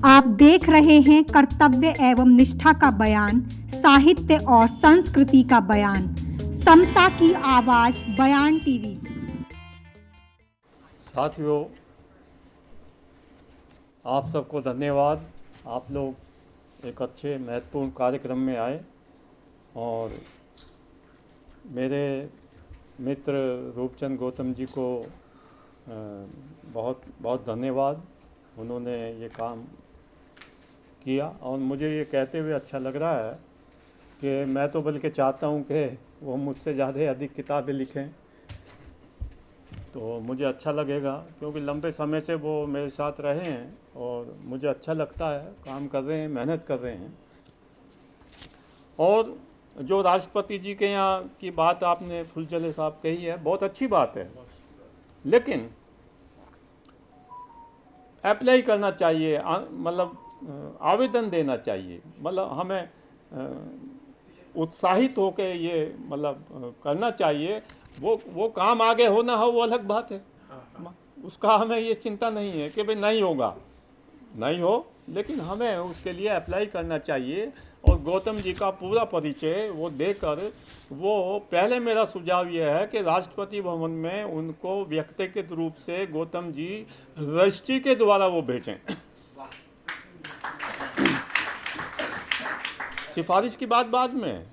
आप देख रहे हैं कर्तव्य एवं निष्ठा का बयान, साहित्य और संस्कृति का बयान, समता की आवाज बयान टीवी। साथियों, आप सबको धन्यवाद। आप लोग एक अच्छे महत्वपूर्ण कार्यक्रम में आए और मेरे मित्र रूपचंद गौतम जी को बहुत बहुत धन्यवाद। उन्होंने ये काम किया और मुझे ये कहते हुए अच्छा लग रहा है कि मैं तो बल्कि चाहता हूँ कि वो मुझसे ज़्यादा अधिक किताबें लिखें, तो मुझे अच्छा लगेगा, क्योंकि लंबे समय से वो मेरे साथ रहे हैं और मुझे अच्छा लगता है, काम कर रहे हैं, मेहनत कर रहे हैं। और जो राष्ट्रपति जी के यहाँ की बात आपने फुलझले साहब कही है, बहुत अच्छी बात है, लेकिन अप्लाई करना चाहिए, मतलब आवेदन देना चाहिए, मतलब हमें उत्साहित होकर ये मतलब करना चाहिए। वो काम आगे हो ना हो वो अलग बात है, उसका हमें ये चिंता नहीं है कि भाई नहीं होगा, नहीं हो, लेकिन हमें उसके लिए अप्लाई करना चाहिए। और गौतम जी का पूरा परिचय वो देकर, वो पहले मेरा सुझाव ये है कि राष्ट्रपति भवन में उनको व्यक्तिगत रूप से गौतम जी रजिस्ट्री के द्वारा वो भेजें। सिफारिश की बात बाद में,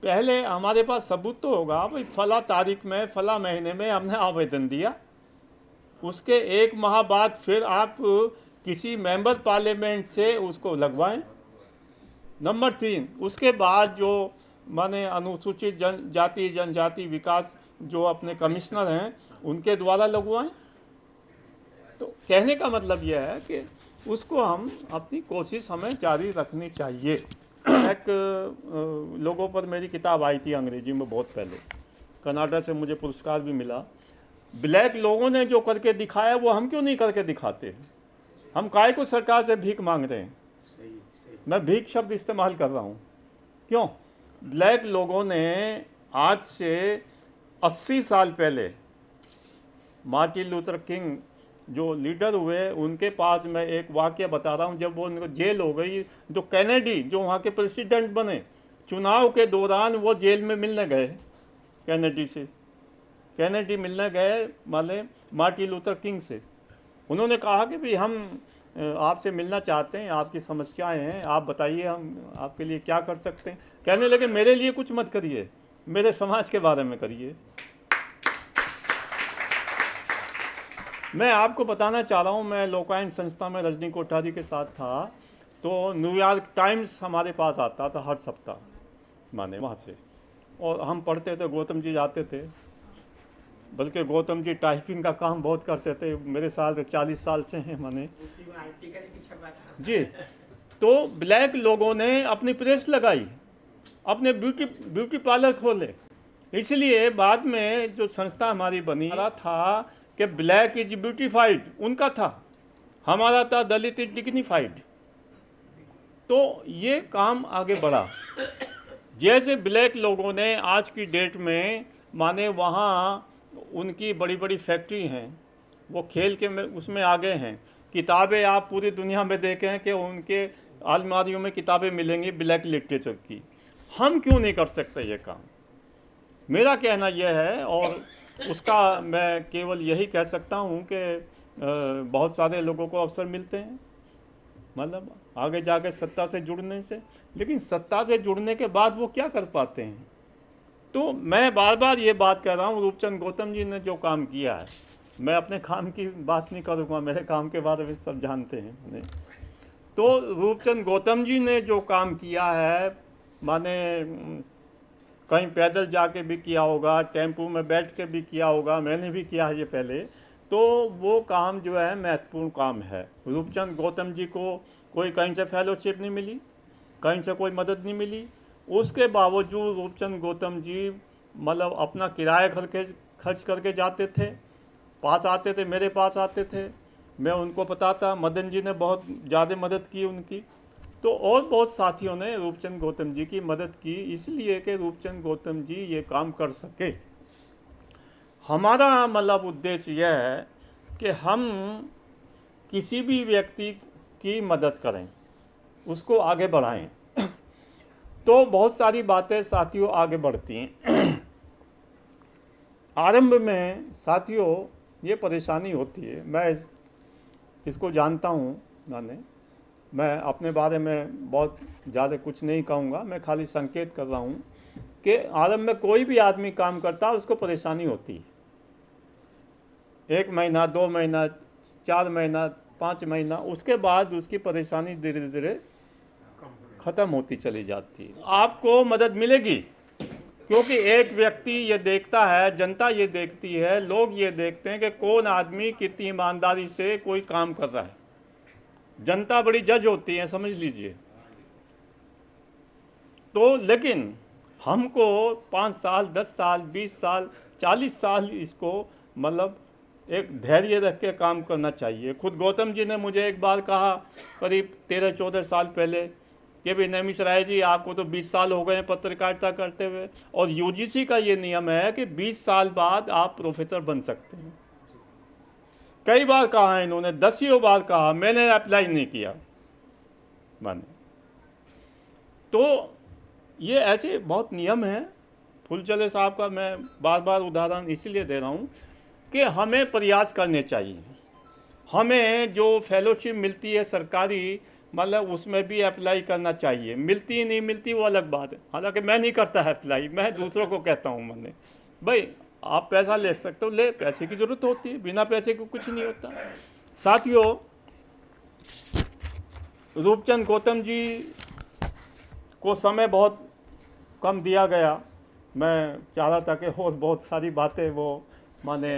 पहले हमारे पास सबूत तो होगा भाई फला तारीख में फला महीने में हमने आवेदन दिया, उसके एक माह बाद फिर आप किसी मेंबर पार्लियामेंट से उसको लगवाएं। नंबर 3, उसके बाद जो माने अनुसूचित जाति जनजाति विकास जो अपने कमिश्नर हैं उनके द्वारा लगवाएं। तो कहने का मतलब यह है कि उसको हम अपनी कोशिश हमें जारी रखनी चाहिए। एक लोगों पर मेरी किताब आई थी अंग्रेजी में बहुत पहले, कनाडा से मुझे पुरस्कार भी मिला। ब्लैक लोगों ने जो करके दिखाया वो हम क्यों नहीं करके दिखाते? हम काय को सरकार से भीख मांग रहे हैं? मैं भीख शब्द इस्तेमाल कर रहा हूँ, क्यों? ब्लैक लोगों ने आज से 80 साल पहले मार्टिन लूथर किंग जो लीडर हुए, उनके पास मैं एक वाक़या बता रहा हूँ। जब वो उनको जेल हो गई, जो कैनेडी जो वहाँ के प्रेसिडेंट बने, चुनाव के दौरान वो जेल में मिलने गए कैनेडी मिलने गए माने मार्टिन लूथर किंग से। उन्होंने कहा कि भाई हम आपसे मिलना चाहते हैं, आपकी समस्याएं हैं, आप बताइए हम आपके लिए क्या कर सकते हैं। कहने लगे मेरे लिए कुछ मत करिए, मेरे समाज के बारे में करिए। मैं आपको बताना चाह रहा हूँ, मैं लोकायन संस्था में रजनी कोठारी के साथ था, तो न्यूयॉर्क टाइम्स हमारे पास आता था हर सप्ताह, माने वहाँ से, और हम पढ़ते थे। गौतम जी जाते थे, बल्कि गौतम जी टाइपिंग का काम बहुत करते थे, मेरे साल 40 साल से हैं माने जी। तो ब्लैक लोगों ने अपनी प्रेस लगाई, अपने ब्यूटी पार्लर खोले। इसलिए बाद में जो संस्था हमारी बनी था कि ब्लैक इज ब्यूटीफाइड, उनका था, हमारा था दलित इज डिग्निफाइड। तो ये काम आगे बढ़ा। जैसे ब्लैक लोगों ने आज की डेट में माने वहाँ उनकी बड़ी बड़ी फैक्ट्री हैं, वो खेल के उसमें आगे हैं। किताबें आप पूरी दुनिया में देखें कि उनके अलमारियों में किताबें मिलेंगी ब्लैक लिटरेचर की। हम क्यों नहीं कर सकते ये काम? मेरा कहना यह है, और उसका मैं केवल यही कह सकता हूँ कि बहुत सारे लोगों को अवसर मिलते हैं, मतलब आगे जाके सत्ता से जुड़ने से, लेकिन सत्ता से जुड़ने के बाद वो क्या कर पाते हैं? तो मैं बार बार ये बात कर रहा हूँ, रूपचंद गौतम जी ने जो काम किया है, मैं अपने काम की बात नहीं करूँगा, मेरे काम के बारे में सब जानते हैं। तो रूपचंद गौतम जी ने जो काम किया है, माने कहीं पैदल जाके भी किया होगा, टेम्पो में बैठ के भी किया होगा, मैंने भी किया है ये पहले, तो वो काम जो है महत्वपूर्ण काम है। रूपचंद गौतम जी को कोई कहीं से फेलोशिप नहीं मिली, कहीं से कोई मदद नहीं मिली, उसके बावजूद रूपचंद गौतम जी मतलब अपना किराया खर्च करके जाते थे, पास आते थे, मेरे पास आते थे, मैं उनको बताता। मदन जी ने बहुत ज़्यादा मदद की उनकी, तो और बहुत साथियों ने रूपचंद गौतम जी की मदद की, इसलिए कि रूपचंद गौतम जी ये काम कर सके। हमारा मतलब उद्देश्य यह है कि हम किसी भी व्यक्ति की मदद करें, उसको आगे बढ़ाएं। तो बहुत सारी बातें साथियों आगे बढ़ती हैं। आरंभ में साथियों ये परेशानी होती है, मैं इसको जानता हूँ। मैं अपने बारे में बहुत ज़्यादा कुछ नहीं कहूँगा, मैं खाली संकेत कर रहा हूँ कि आरंभ में कोई भी आदमी काम करता है उसको परेशानी होती है। 1 महीना, 2 महीना, 4 महीना, 5 महीना, उसके बाद उसकी परेशानी धीरे धीरे ख़त्म होती चली जाती है। आपको मदद मिलेगी, क्योंकि एक व्यक्ति ये देखता है, जनता ये देखती है, लोग ये देखते हैं कि कौन आदमी कितनी ईमानदारी से कोई काम कर रहा है। जनता बड़ी जज होती है, समझ लीजिए। तो लेकिन हमको 5 साल, 10 साल, 20 साल, 40 साल इसको मतलब एक धैर्य रख के काम करना चाहिए। खुद गौतम जी ने मुझे एक बार कहा करीब 13-14 साल पहले कि भाई नैमिष राय जी, आपको तो 20 साल हो गए हैं पत्रकारिता करते हुए, और यूजीसी का ये नियम है कि 20 साल बाद आप प्रोफेसर बन सकते हैं। कई बार कहा है इन्होंने, 10 बार कहा, मैंने अप्लाई नहीं किया मैंने। तो ये ऐसे बहुत नियम हैं। फुलचंद साहब का मैं बार बार उदाहरण इसलिए दे रहा हूँ कि हमें प्रयास करने चाहिए। हमें जो फेलोशिप मिलती है सरकारी, मतलब उसमें भी अप्लाई करना चाहिए। मिलती नहीं मिलती वो अलग बात है, हालांकि मैं नहीं करता है अप्लाई, मैं दूसरों को कहता हूँ। मैंने भाई आप पैसा ले सकते हो, ले, पैसे की ज़रूरत होती है, बिना पैसे को कुछ नहीं होता। साथियों, रूपचंद गौतम जी को समय बहुत कम दिया गया। मैं चाह रहा था कि और बहुत सारी बातें वो माने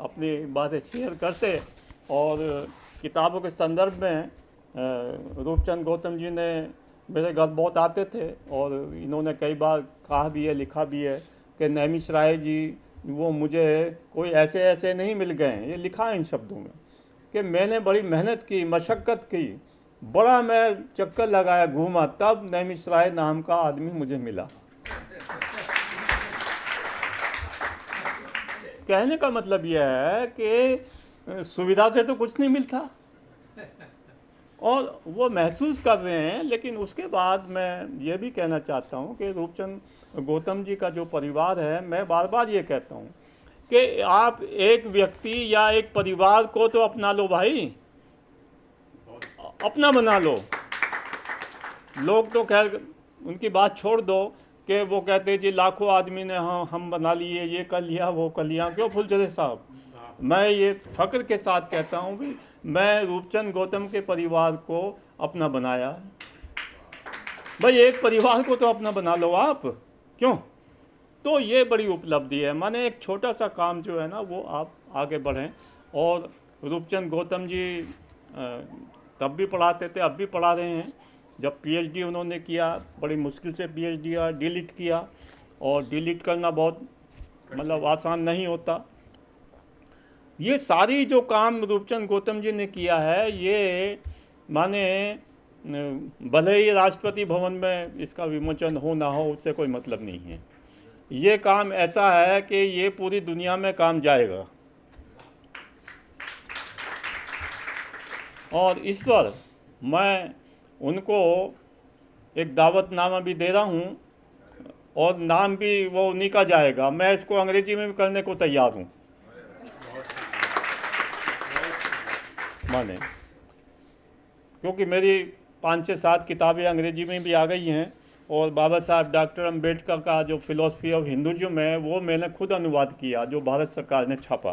अपनी बातें शेयर करते, और किताबों के संदर्भ में रूपचंद गौतम जी ने मेरे घर बहुत आते थे, और इन्होंने कई बार कहा भी है, लिखा भी है कि नैमिष राय जी वो मुझे कोई ऐसे ऐसे नहीं मिल गए हैं। ये लिखा है इन शब्दों में कि मैंने बड़ी मेहनत की, मशक्क़त की, बड़ा मैं चक्कर लगाया, घूमा, तब नैमिष राय नाम का आदमी मुझे मिला। कहने का मतलब यह है कि सुविधा से तो कुछ नहीं मिलता, और वो महसूस कर रहे हैं। लेकिन उसके बाद मैं ये भी कहना चाहता हूँ कि रूपचंद गौतम जी का जो परिवार है, मैं बार बार ये कहता हूँ कि आप एक व्यक्ति या एक परिवार को तो अपना लो भाई, अपना बना लो। लोग तो खैर उनकी बात छोड़ दो कि वो कहते जी लाखों आदमी ने हम बना लिए, ये कर लिया, वो कर लिया। क्यों फुलचंद साहब, मैं ये फ़ख्र के साथ कहता हूँ कि मैं रूपचंद गौतम के परिवार को अपना बनाया। भाई एक परिवार को तो अपना बना लो आप, क्यों? तो ये बड़ी उपलब्धि है। माने एक छोटा सा काम जो है ना, वो आप आगे बढ़ें। और रूपचंद गौतम जी तब भी पढ़ाते थे, अब भी पढ़ा रहे हैं। जब पीएचडी उन्होंने किया, बड़ी मुश्किल से पीएचडी डिलीट किया, और डिलीट करना बहुत मतलब आसान नहीं होता। ये सारी जो काम रूपचंद गौतम जी ने किया है, ये माने भले ही राष्ट्रपति भवन में इसका विमोचन हो ना हो, उससे कोई मतलब नहीं है। ये काम ऐसा है कि ये पूरी दुनिया में काम जाएगा। और इस पर मैं उनको एक दावतनामा भी दे रहा हूँ, और नाम भी वो उन्हीं का जाएगा। मैं इसको अंग्रेजी में भी करने को तैयार हूँ माने, क्योंकि मेरी 5-6-7 किताबें अंग्रेजी में भी आ गई हैं। और बाबा साहब डॉक्टर अम्बेडकर का जो फिलॉसफी ऑफ हिंदुइज्म है, वो मैंने खुद अनुवाद किया, जो भारत सरकार ने छापा।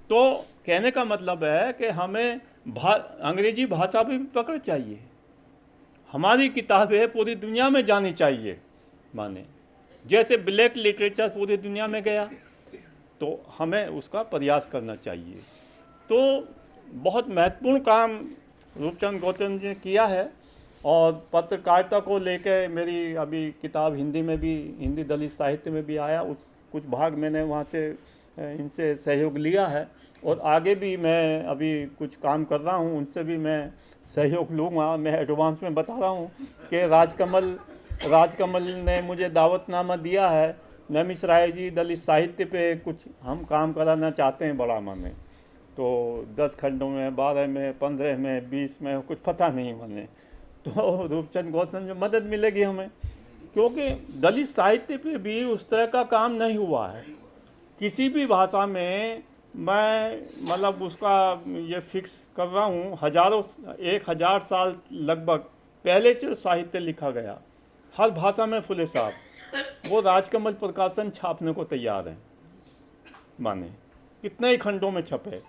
तो कहने का मतलब है कि हमें अंग्रेजी भाषा पे भी पकड़ चाहिए। हमारी किताबें पूरी दुनिया में जानी चाहिए। माने जैसे ब्लैक लिटरेचर पूरी दुनिया में गया, तो हमें उसका प्रयास करना चाहिए। तो बहुत महत्वपूर्ण काम रूपचंद गौतम जी ने किया है। और पत्रकारिता को लेकर मेरी अभी किताब हिंदी में भी, हिंदी दलित साहित्य में भी आया, उस कुछ भाग मैंने वहाँ से इनसे सहयोग लिया है। और आगे भी मैं अभी कुछ काम कर रहा हूँ, उनसे भी मैं सहयोग लूँगा। मैं एडवांस में बता रहा हूँ कि राजकमल ने मुझे दावतनामा दिया है, नैमिष राय जी दलित साहित्य पे कुछ हम काम कराना चाहते हैं बड़ा माने। तो 10 खंडों में, 12 में, 15 में, 20 में, कुछ पता नहीं मैंने। तो रूपचंद गौतम से मदद मिलेगी हमें, क्योंकि दलित साहित्य पे भी उस तरह का काम नहीं हुआ है किसी भी भाषा में। मैं मतलब उसका ये फिक्स कर रहा हूँ, 1000 साल लगभग पहले से साहित्य लिखा गया हर भाषा में। फुले साहब वो राजकमल प्रकाशन छापने को तैयार हैं, माने कितने ही खंडों में छपे।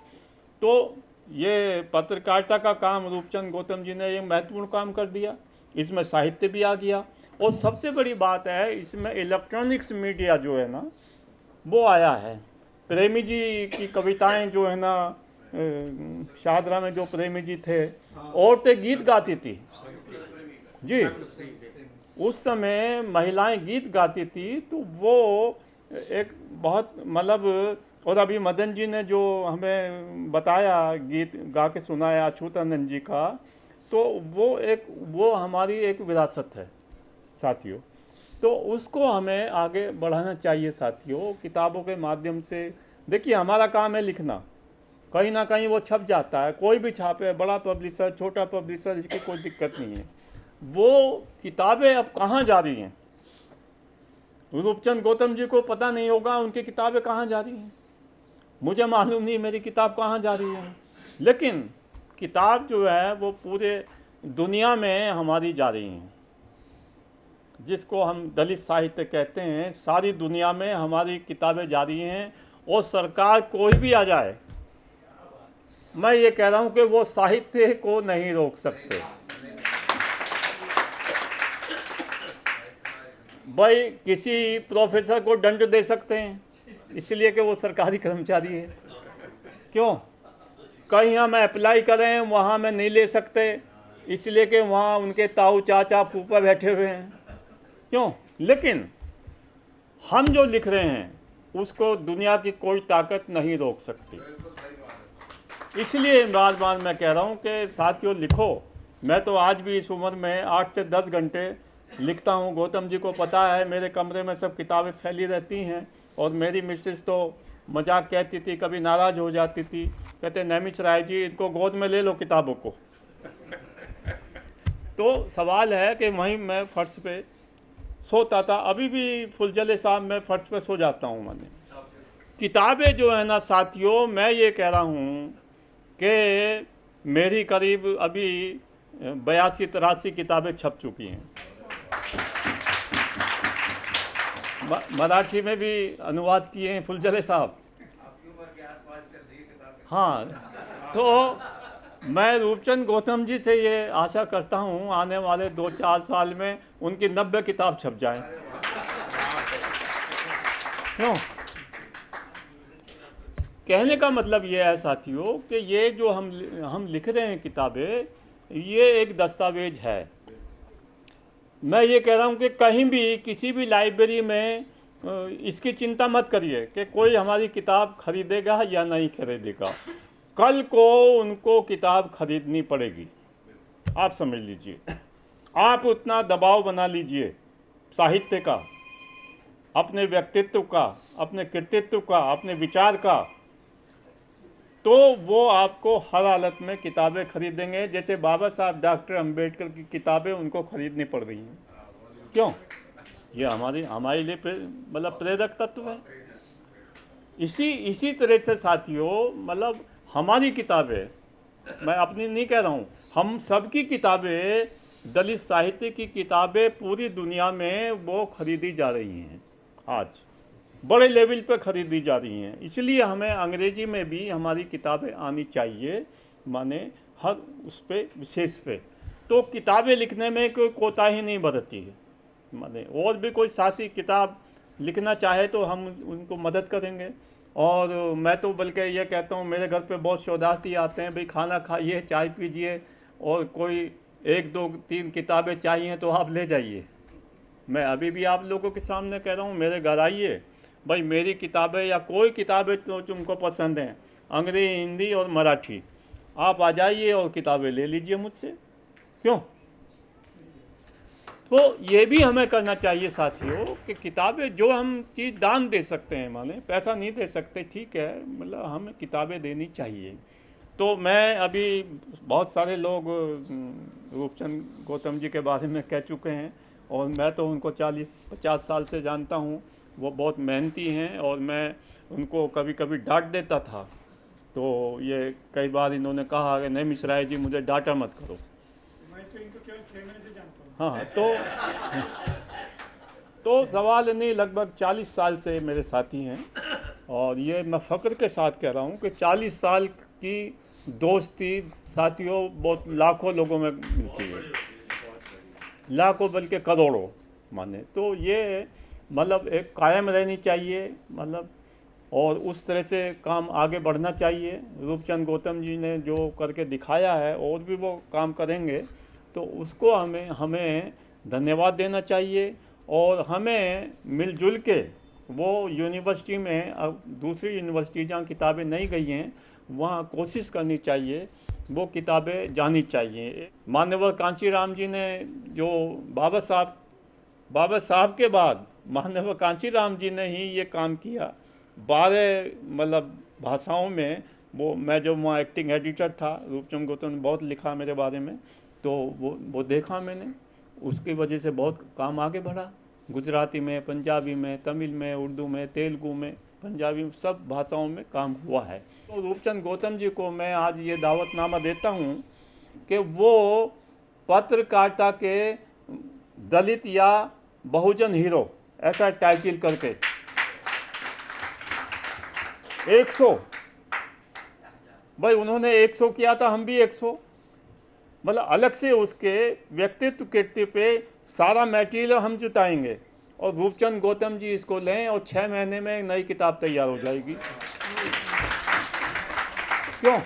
तो ये पत्रकारिता का काम रूपचंद गौतम जी ने एक महत्वपूर्ण काम कर दिया, इसमें साहित्य भी आ गया। और सबसे बड़ी बात है इसमें इलेक्ट्रॉनिक्स मीडिया जो है ना वो आया है। प्रेमी जी की कविताएं जो है ना, शाहदरा में जो प्रेमी जी थे, औरतें गीत गाती थी जी, उस समय महिलाएं गीत गाती थी। तो वो एक बहुत मतलब, और अभी मदन जी ने जो हमें बताया, गीत गा के सुनाया अछूतानंद जी का, तो वो हमारी एक विरासत है साथियों। तो उसको हमें आगे बढ़ाना चाहिए साथियों, किताबों के माध्यम से। देखिए हमारा काम है लिखना, कहीं ना कहीं वो छप जाता है, कोई भी छापे, बड़ा पब्लिशर छोटा पब्लिशर, इसकी कोई दिक्कत नहीं है। वो किताबें अब कहाँ जा रही हैं, रूपचंद गौतम जी को पता नहीं होगा उनकी किताबें कहाँ जा रही हैं, मुझे मालूम नहीं मेरी किताब कहाँ जा रही है। लेकिन किताब जो है वो पूरे दुनिया में हमारी जा रही हैं, जिसको हम दलित साहित्य कहते हैं। सारी दुनिया में हमारी किताबें जा रही हैं, और सरकार कोई भी आ जाए, मैं ये कह रहा हूँ कि वो साहित्य को नहीं रोक सकते। भाई किसी प्रोफेसर को दंड दे सकते हैं इसलिए कि वो सरकारी कर्मचारी है, क्यों? कहीं हम अप्लाई करें वहाँ में नहीं ले सकते इसलिए कि वहाँ उनके ताऊ चाचा फूफा बैठे हुए हैं, क्यों? लेकिन हम जो लिख रहे हैं उसको दुनिया की कोई ताकत नहीं रोक सकती। इसलिए बार बार मैं कह रहा हूँ कि साथियों लिखो। मैं तो आज भी इस उम्र में 8 से 10 घंटे लिखता हूँ। गौतम जी को पता है मेरे कमरे में सब किताबें फैली रहती हैं, और मेरी मिसेस तो मजाक कहती थी, कभी नाराज़ हो जाती थी, कहते नैमिष राय जी इनको गोद में ले लो किताबों को। तो सवाल है कि वहीं मैं फर्श पे सोता था, अभी भी फुलझले साहब मैं फर्श पे सो जाता हूँ। मैंने किताबें जो है ना साथियों, मैं ये कह रहा हूँ कि मेरी करीब अभी 82-83 किताबें छप चुकी हैं। मराठी में भी अनुवाद किए हैं फुलझले साहब। हाँ, तो मैं रूपचंद गौतम जी से ये आशा करता हूँ आने वाले 2-4 साल में उनकी 90 किताब छप जाएं। क्यों? कहने का मतलब ये है साथियों कि ये जो हम लिख रहे हैं किताबें, ये एक दस्तावेज है। मैं ये कह रहा हूँ कि कहीं भी किसी भी लाइब्रेरी में इसकी चिंता मत करिए कि कोई हमारी किताब खरीदेगा या नहीं खरीदेगा। कल को उनको किताब खरीदनी पड़ेगी, आप समझ लीजिए। आप उतना दबाव बना लीजिए साहित्य का, अपने व्यक्तित्व का, अपने कृतित्व का, अपने विचार का, तो वो आपको हर हालत में किताबें खरीदेंगे। जैसे बाबा साहब डॉक्टर अंबेडकर की किताबें उनको खरीदनी पड़ रही हैं। क्यों? ये हमारे लिए मतलब प्रेरक तत्व है। इसी तरह से साथियों, मतलब हमारी किताबें, मैं अपनी नहीं कह रहा हूँ, हम सबकी किताबें, दलित साहित्य की किताबें पूरी दुनिया में वो खरीदी जा रही हैं, आज बड़े लेवल पर खरीदी जा रही हैं। इसलिए हमें अंग्रेजी में भी हमारी किताबें आनी चाहिए, माने हर उस पर विशेष पे। तो किताबें लिखने में कोई कोताही नहीं बरतती है, माने और भी कोई साथी किताब लिखना चाहे तो हम उनको मदद करेंगे। और मैं तो बल्कि ये कहता हूँ, मेरे घर पे बहुत शोधार्थी आते हैं, भाई खाना खाइए, चाय पीजिए, और कोई 1, 2, 3 किताबें चाहिए तो आप ले जाइए। मैं अभी भी आप लोगों के सामने कह रहा हूँ, मेरे घर आइए भाई, मेरी किताबें या कोई किताबें तो तुमको पसंद हैं, अंग्रेजी, हिंदी और मराठी, आप आ जाइए और किताबें ले लीजिए मुझसे। क्यों? तो ये भी हमें करना चाहिए साथियों कि किताबें जो हम चीज़ दान दे सकते हैं, माने पैसा नहीं दे सकते, ठीक है, मतलब हमें किताबें देनी चाहिए। तो मैं अभी बहुत सारे लोग रूपचंद गौतम जी के बारे में कह चुके हैं और मैं तो उनको 40-50 साल से जानता हूँ। वो बहुत मेहनती हैं और मैं उनको कभी कभी डांट देता था, तो ये कई बार इन्होंने कहा कि नहीं मिश्रा जी मुझे डांटा मत करो। मैं तो इनको केवल 6 महीने से जानता हूँ। हाँ, तो सवाल नहीं, लगभग 40 साल से मेरे साथी हैं और ये मैं फ़ख्र के साथ कह रहा हूँ कि 40 साल की दोस्ती साथियों बहुत लाखों लोगों में मिलती है, लाखों बल्कि करोड़ों माने। तो ये मतलब एक कायम रहनी चाहिए, मतलब और उस तरह से काम आगे बढ़ना चाहिए। रूपचंद गौतम जी ने जो करके दिखाया है और भी वो काम करेंगे, तो उसको हमें धन्यवाद देना चाहिए और हमें मिलजुल के वो यूनिवर्सिटी में, अब दूसरी यूनिवर्सिटी जहाँ किताबें नहीं गई हैं वहाँ कोशिश करनी चाहिए, वो किताबें जानी चाहिए। मान्यवर कांशीराम जी ने जो बाबा साहब के बाद मान्यवर कांशीराम जी ने ही ये काम किया। 12 मतलब भाषाओं में वो, मैं जब वहाँ एक्टिंग एडिटर था, रूपचंद गौतम ने बहुत लिखा मेरे बारे में, तो वो देखा मैंने, उसकी वजह से बहुत काम आगे बढ़ा। गुजराती में, पंजाबी में, तमिल में, उर्दू में, तेलुगु में, पंजाबी में, सब भाषाओं में काम हुआ है। तो रूपचंद गौतम जी को मैं आज ये दावतनामा देता हूँ कि वो पत्रकारिता के दलित या बहुजन हीरो ऐसा टाइटल करके 100, भाई उन्होंने 100 किया था, हम भी 100, मतलब अलग से उसके व्यक्तित्व कीर्ति पे सारा मटेरियल हम जुटाएंगे और रूपचंद गौतम जी इसको लें और 6 महीने में एक नई किताब तैयार हो जाएगी। क्यों?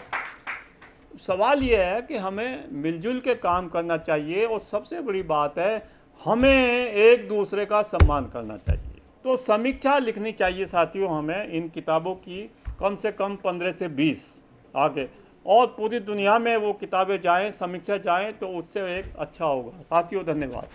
सवाल ये है कि हमें मिलजुल के काम करना चाहिए और सबसे बड़ी बात है हमें एक दूसरे का सम्मान करना चाहिए। तो समीक्षा लिखनी चाहिए साथियों हमें इन किताबों की, कम से कम 15 से 20 आगे, और पूरी दुनिया में वो किताबें जाएं, समीक्षा जाएं, तो उससे एक अच्छा होगा। साथियों धन्यवाद।